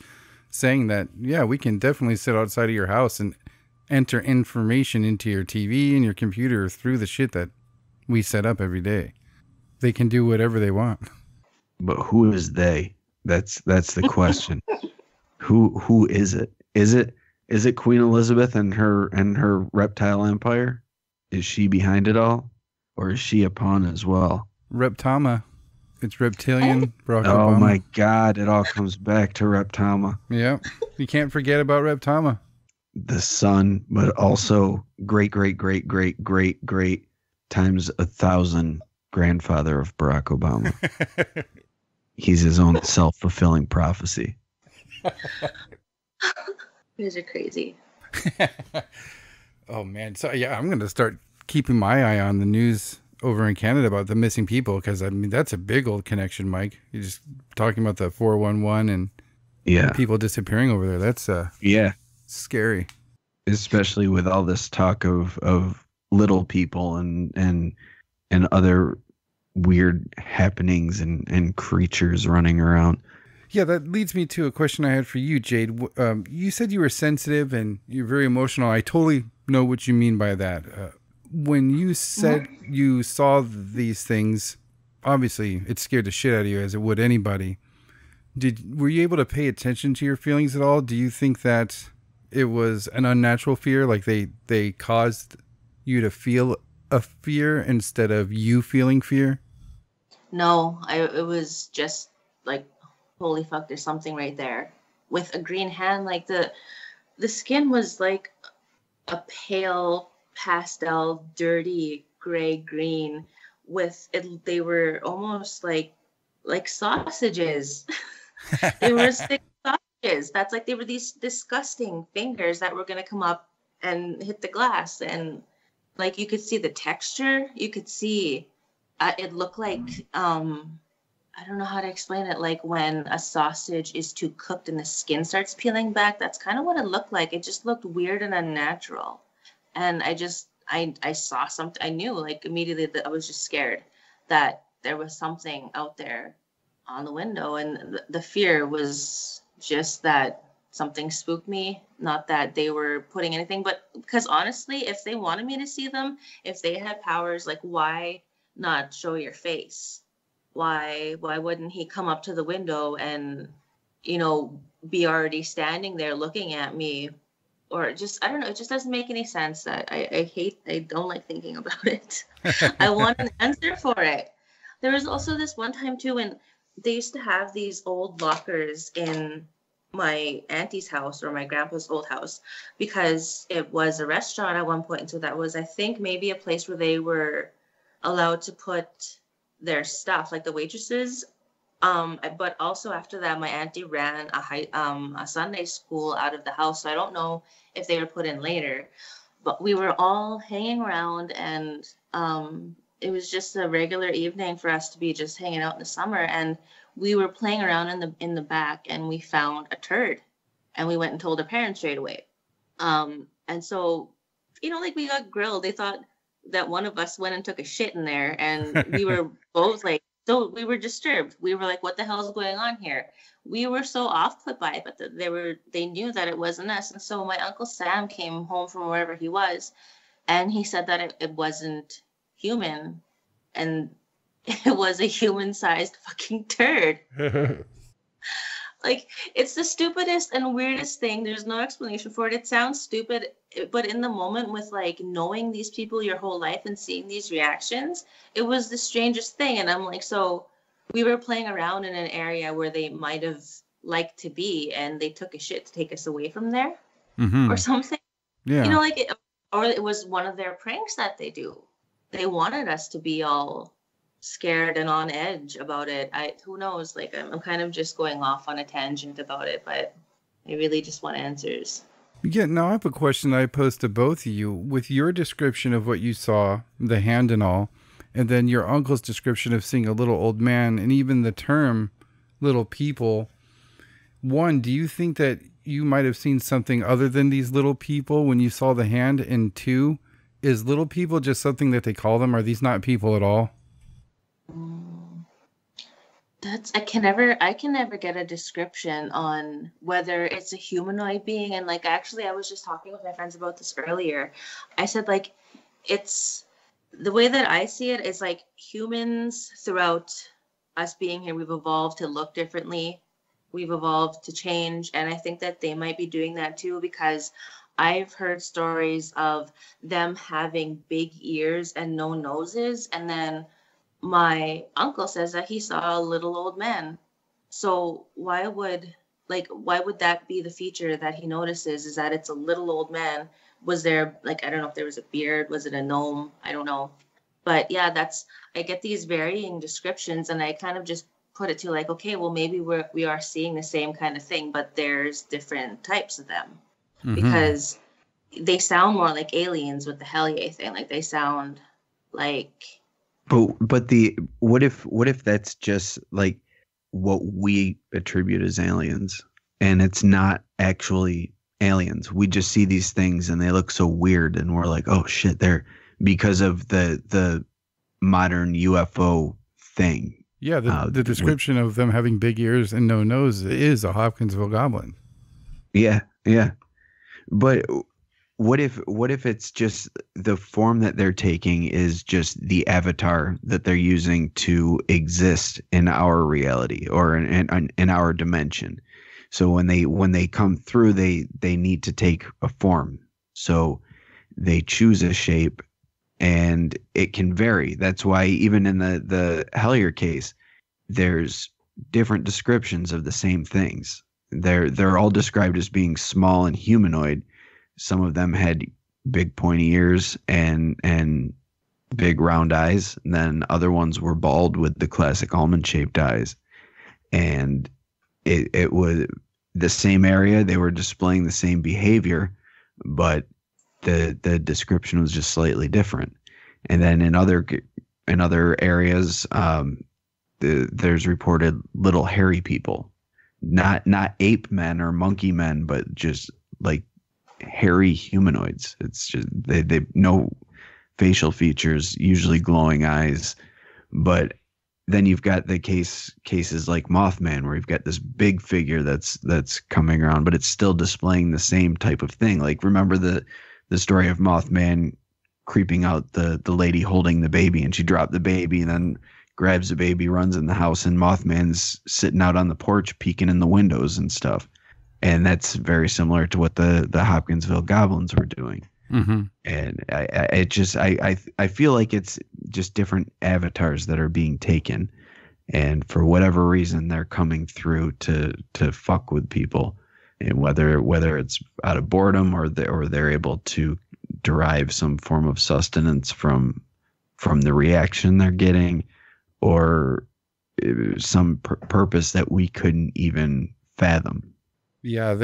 saying that, yeah, we can definitely sit outside of your house and enter information into your TV and your computer through the shit that we set up every day. They can do whatever they want. But who is they? That's the question. Who is it? Is it Queen Elizabeth and her reptile empire? Is she behind it all, or is she a pawn as well? Reptama. It's reptilian. Barack Oh Obama. My God! It all comes back to Reptama. Yeah, you can't forget about Reptama. The son, but also great times 1,000 grandfather of Barack Obama. He's his own self-fulfilling prophecy. You guys are crazy. Oh man, so yeah, I'm gonna start keeping my eye on the news over in Canada about the missing people, because I mean that's a big old connection, Mike. You're just talking about the 411 and people disappearing over there. That's scary, especially with all this talk of little people and other weird happenings and creatures running around. Yeah, that leads me to a question I had for you, Jade. You said you were sensitive and you're very emotional. I totally know what you mean by that. When you said you saw these things, obviously it scared the shit out of you, as it would anybody. Were you able to pay attention to your feelings at all? Do you think that it was an unnatural fear, like they caused you to feel a fear instead of you feeling fear? No, it was just like, holy fuck, there's something right there with a green hand. Like the skin was like a pale pastel, dirty gray green with it. They were almost like sausages. They were sick sausages. That's like they were these disgusting fingers that were gonna come up and hit the glass, and like you could see the texture. You could see it looked like I don't know how to explain it. Like when a sausage is too cooked and the skin starts peeling back. That's kind of what it looked like. It just looked weird and unnatural. And I saw something. I knew like immediately that I was just scared that there was something out there on the window, and the fear was just that something spooked me, not that they were putting anything, but because honestly, if they wanted me to see them, if they had powers, like why not show your face? Why wouldn't he come up to the window and, you know, be already standing there looking at me? Or just, I don't know, it just doesn't make any sense. That I don't like thinking about it. I want an answer for it. There was also this one time too when they used to have these old lockers in my auntie's house or my grandpa's old house, because it was a restaurant at one point. And so that was, I think, maybe a place where they were allowed to put their stuff, like the waitresses. But also after that, my auntie ran a Sunday school out of the house. So I don't know if they were put in later, but we were all hanging around, and it was just a regular evening for us to be just hanging out in the summer. And we were playing around in the back, and we found a turd, and we went and told our parents straight away. And so, you know, like we got grilled. They thought that one of us went and took a shit in there, and we were both like, so we were disturbed. We were like, what the hell is going on here? We were so off put by it, but they knew that it wasn't us. And so my Uncle Sam came home from wherever he was, and he said that it wasn't human, and it was a human-sized fucking turd. Like, it's the stupidest and weirdest thing. There's no explanation for it. It sounds stupid, but in the moment, with like knowing these people your whole life and seeing these reactions, it was the strangest thing. And I'm like, so we were playing around in an area where they might have liked to be, and they took a shit to take us away from there, or something. Yeah, you know, like or it was one of their pranks that they do. They wanted us to be all scared and on edge about it. Who knows? Like I'm kind of just going off on a tangent about it, but I really just want answers. Yeah, now I have a question I posed to both of you. With your description of what you saw, the hand and all, and then your uncle's description of seeing a little old man, and even the term little people, one, do you think that you might have seen something other than these little people when you saw the hand? And two, is little people just something that they call them? Are these not people at all? I can never get a description on whether it's a humanoid being. And like, actually, I was just talking with my friends about this earlier. I said, like, it's the way that I see it is like humans throughout us being here, we've evolved to look differently. We've evolved to change. And I think that they might be doing that too, because I've heard stories of them having big ears and no noses. And then my uncle says that he saw a little old man. So why would that be the feature that he notices, is that it's a little old man? Was there, like, I don't know if there was a beard, was it a gnome? I don't know. But yeah, I get these varying descriptions, and I kind of just put it to like, okay, well, maybe we are seeing the same kind of thing, but there's different types of them, because they sound more like aliens with the Hellier thing. Like they sound like. But what if that's just like what we attribute as aliens, and it's not actually aliens? We just see these things and they look so weird, and we're like, oh shit, they're because of the modern UFO thing. Yeah, the description of them having big ears and no nose is a Hopkinsville goblin. Yeah. But what if it's just the form that they're taking is just the avatar that they're using to exist in our reality or in our dimension? So when they come through, they need to take a form. So they choose a shape, and it can vary. That's why even in the Hellier case, there's different descriptions of the same things. They're all described as being small and humanoid. Some of them had big pointy ears and big round eyes. And then other ones were bald with the classic almond shaped eyes. And it was the same area. They were displaying the same behavior, but the description was just slightly different. And then in other areas, there's reported little hairy people, not ape men or monkey men, but just like hairy humanoids. It's just they no facial features, usually glowing eyes. But then you've got the cases like Mothman, where you've got this big figure that's coming around, but it's still displaying the same type of thing. Like, remember the story of Mothman creeping out the lady holding the baby, and she dropped the baby and then grabs the baby, runs in the house, and Mothman's sitting out on the porch peeking in the windows and stuff. And that's very similar to what the Hopkinsville goblins were doing. Mm-hmm. And I feel like it's just different avatars that are being taken, and for whatever reason they're coming through to fuck with people, and whether it's out of boredom or they're able to derive some form of sustenance from the reaction they're getting, or some purpose that we couldn't even fathom. Yeah,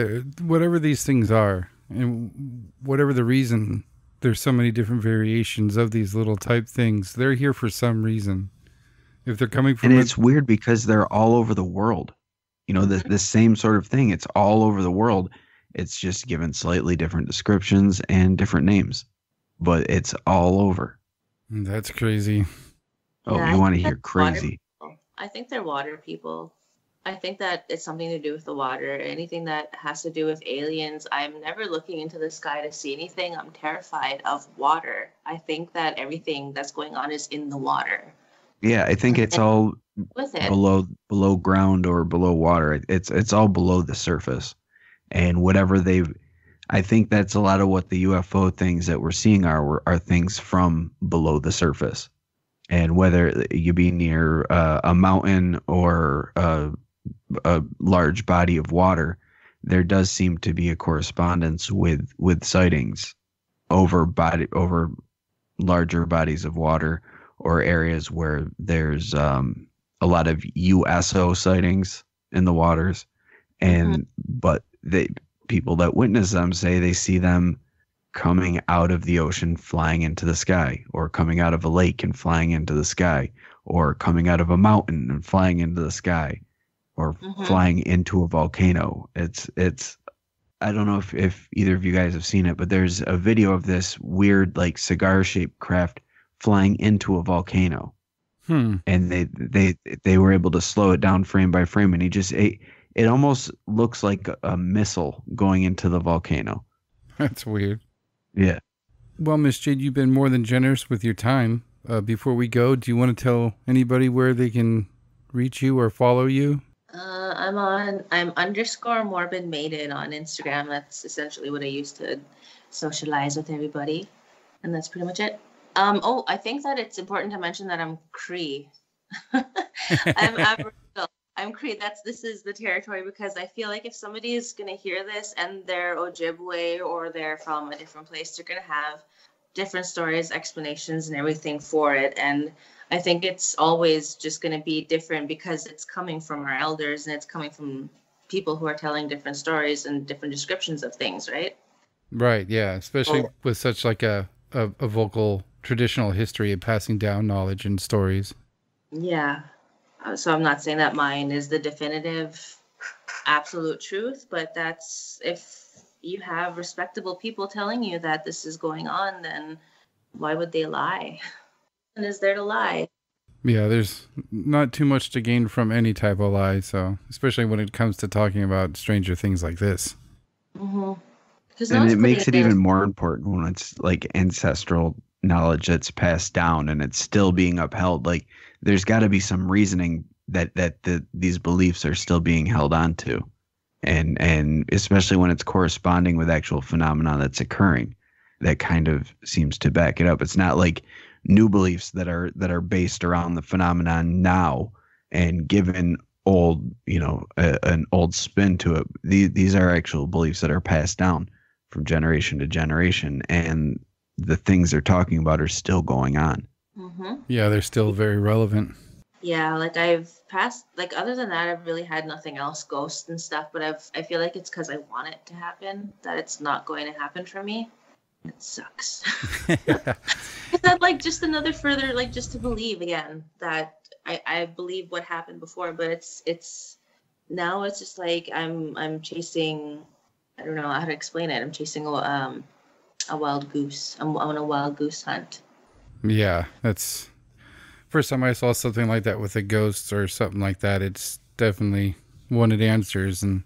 whatever these things are, and whatever the reason, there's so many different variations of these little type things. They're here for some reason. If they're coming from... And it's weird because they're all over the world. You know, the same sort of thing. It's all over the world. It's just given slightly different descriptions and different names. But it's all over. That's crazy. Oh, yeah, you want to hear crazy? I think they're water people. I think that it's something to do with the water. Anything that has to do with aliens. I'm never looking into the sky to see anything. I'm terrified of water. I think that everything that's going on is in the water. Yeah, I think it's all below ground or below water. It's all below the surface. And whatever I think that's a lot of what the UFO things that we're seeing are things from below the surface. And whether you be near a mountain or a large body of water, there does seem to be a correspondence with sightings over larger bodies of water, or areas where there's a lot of USO sightings in the waters. And but people that witness them say they see them coming out of the ocean flying into the sky, or coming out of a lake and flying into the sky, or coming out of a mountain and flying into the sky, or flying into a volcano. It's I don't know if either of you guys have seen it, but there's a video of this weird like cigar shaped craft flying into a volcano. And they were able to slow it down frame by frame, and it almost looks like a missile going into the volcano. That's weird. Yeah. Well, Miss Jade, you've been more than generous with your time. Before we go, do you want to tell anybody where they can reach you or follow you? I'm _morbid maiden on Instagram. That's essentially what I use to socialize with everybody. And that's pretty much it. I think that it's important to mention that I'm Cree. I'm Aboriginal. I'm Cree. This is the territory, because I feel like if somebody is going to hear this and they're Ojibwe or they're from a different place, they're going to have different stories, explanations, and everything for it. And I think it's always just going to be different because it's coming from our elders and it's coming from people who are telling different stories and different descriptions of things, right? Right, yeah. Especially with such like a vocal traditional history of passing down knowledge and stories. Yeah. So I'm not saying that mine is the definitive absolute truth, but that's, if you have respectable people telling you that this is going on, then why would they lie? And is there to lie? Yeah, there's not too much to gain from any type of lie, so especially when it comes to talking about stranger things like this. And it makes it even more important when it's like ancestral knowledge that's passed down and it's still being upheld. Like, there's got to be some reasoning that these beliefs are still being held on to, and especially when it's corresponding with actual phenomena that's occurring, that kind of seems to back it up. It's not like new beliefs that are based around the phenomenon now and given old, an old spin to it. These are actual beliefs that are passed down from generation to generation, and the things they're talking about are still going on. Mm-hmm. Yeah, they're still very relevant. Yeah, like I've passed, like other than that, I've really had nothing else, ghosts and stuff, but I feel like it's because I want it to happen, that it's not going to happen for me. It sucks. Is that like just another further, like just to believe again that I believe what happened before, but it's now it's just like I'm chasing, I don't know how to explain it. I'm chasing a wild goose. I'm on a wild goose hunt. Yeah, that's first time I saw something like that with a ghost or something like that. It's definitely wanted answers, and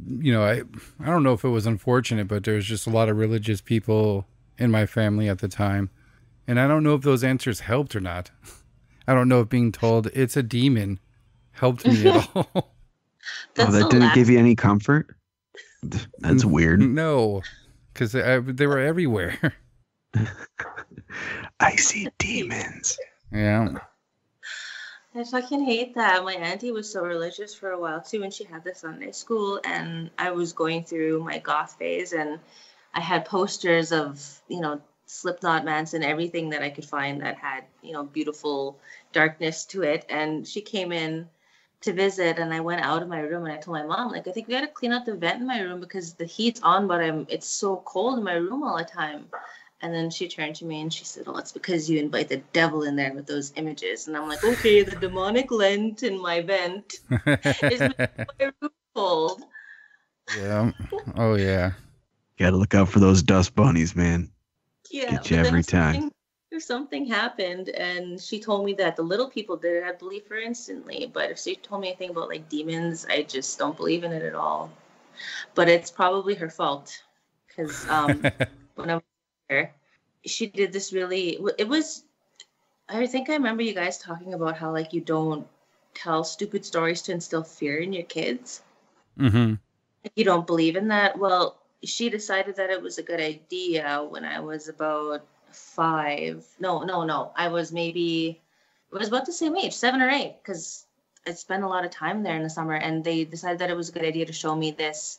you know, I don't know if it was unfortunate, but there was just a lot of religious people in my family at the time, and I don't know if those answers helped or not. I don't know if being told it's a demon helped me at all. That didn't give you any comfort? That's weird. No, because they were everywhere. I see demons. Yeah. I fucking hate that. My auntie was so religious for a while too, and she had the Sunday school, and I was going through my goth phase, and I had posters of, you know, Slipknot, Manson, everything that I could find that had, you know, beautiful darkness to it. And she came in to visit, and I went out of my room, and I told my mom, like, I think we got to clean out the vent in my room because the heat's on, but it's so cold in my room all the time. And then she turned to me and she said, "Oh, it's because you invite the devil in there with those images." And I'm like, okay, the demonic lent in my vent is making my room cold. Yeah. Oh, yeah. Gotta look out for those dust bunnies, man. Yeah. Get you every time. Something happened, and she told me that the little people did it. I'd believe her instantly. But if she told me anything about like demons, I just don't believe in it at all. But it's probably her fault because when I was there, she did this really. It was. I think I remember you guys talking about how like you don't tell stupid stories to instill fear in your kids. Mm-hmm. You don't believe in that. Well, she decided that it was a good idea when I was about 5. No. I was maybe, it was about the same age, 7 or 8, because I spent a lot of time there in the summer, and they decided that it was a good idea to show me this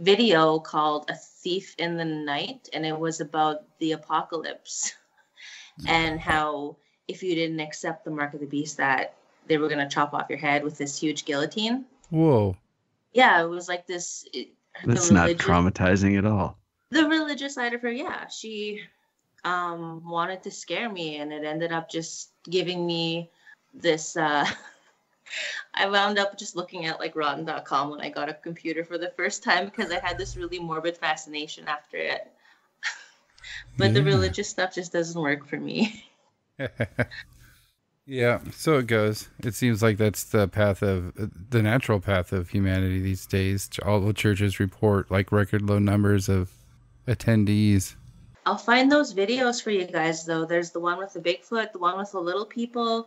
video called A Thief in the Night, and it was about the apocalypse and how if you didn't accept the mark of the beast that they were going to chop off your head with this huge guillotine. Whoa. Yeah, it was like this. That's not traumatizing at all. The religious side of her, yeah. She wanted to scare me, and it ended up just giving me this I wound up just looking at like rotten.com when I got a computer for the first time because I had this really morbid fascination after it. But the religious stuff just doesn't work for me. Yeah, so it goes. It seems like that's the natural path of humanity these days. All the churches report like record low numbers of attendees. I'll find those videos for you guys, though. There's the one with the Bigfoot, the one with the little people,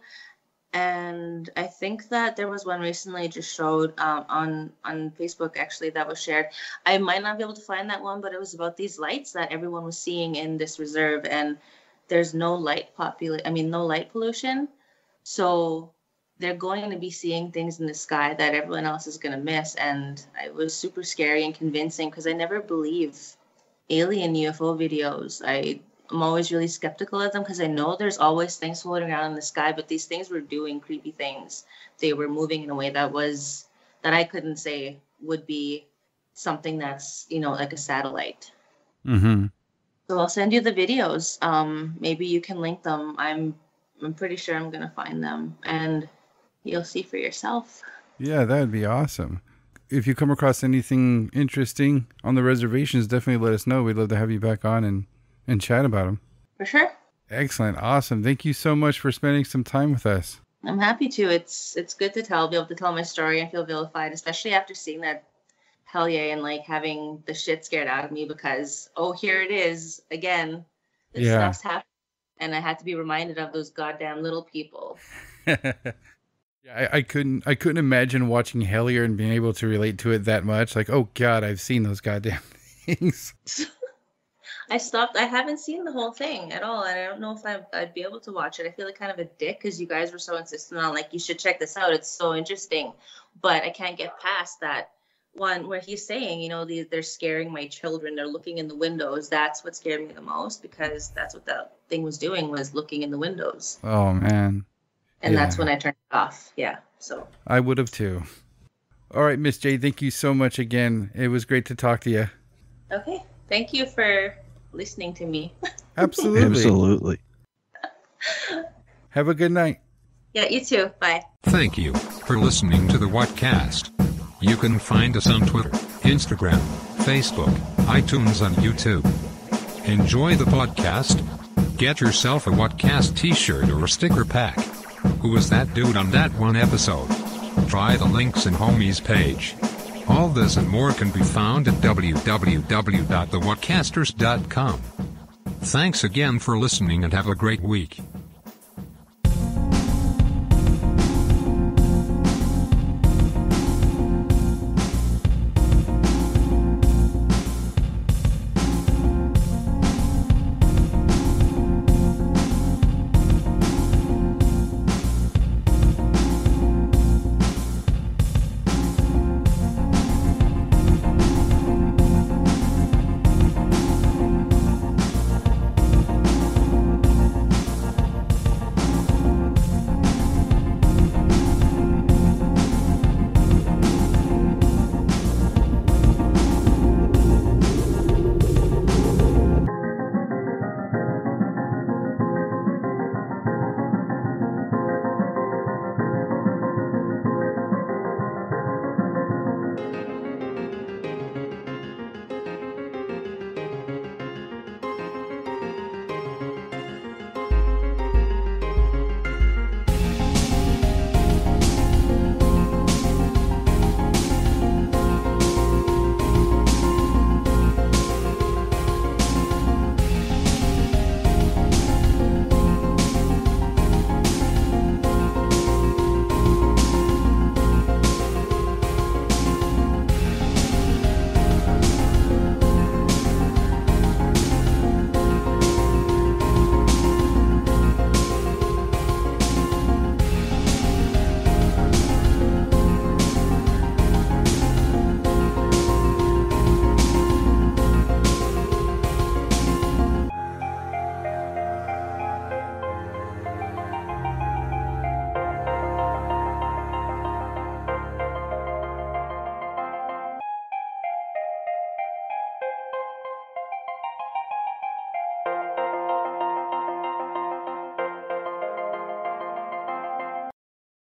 and I think that there was one recently just showed on Facebook, actually, that was shared. I might not be able to find that one, but it was about these lights that everyone was seeing in this reserve, and there's no light pollution. So they're going to be seeing things in the sky that everyone else is going to miss. And it was super scary and convincing because I never believe alien UFO videos. I'm always really skeptical of them because I know there's always things floating around in the sky, but these things were doing creepy things. They were moving in a way that I couldn't say would be something that's, like a satellite. Mm-hmm. So I'll send you the videos. Maybe you can link them. I'm pretty sure I'm going to find them, and you'll see for yourself. Yeah, that would be awesome. If you come across anything interesting on the reservations, definitely let us know. We'd love to have you back on and chat about them. For sure. Excellent. Awesome. Thank you so much for spending some time with us. I'm happy to. It's good to be able to tell my story and feel vilified, especially after seeing that Hellier and like having the shit scared out of me because, here it is again. This stuff's happening. And I had to be reminded of those goddamn little people. Yeah, I couldn't imagine watching Hellier and being able to relate to it that much. Like, oh God, I've seen those goddamn things. I stopped. I haven't seen the whole thing at all. And I don't know if I'd be able to watch it. I feel like kind of a dick because you guys were so insistent on like, you should check this out. It's so interesting. But I can't get past that one where he's saying, you know, they're scaring my children. They're looking in the windows. That's what scared me the most, because that's what that thing was doing, was looking in the windows. Oh, man. And that's when I turned it off. Yeah. So I would have too. All right, Miss Jade, thank you so much again. It was great to talk to you. Okay. Thank you for listening to me. Absolutely. Absolutely. Have a good night. Yeah, you too. Bye. Thank you for listening to the Whatcast. You can find us on Twitter, Instagram, Facebook, iTunes, and YouTube. Enjoy the podcast. Get yourself a Whatcast t-shirt or a sticker pack. Who was that dude on that one episode? Try the links in Homie's page. All this and more can be found at www.thewhatcasters.com. Thanks again for listening and have a great week.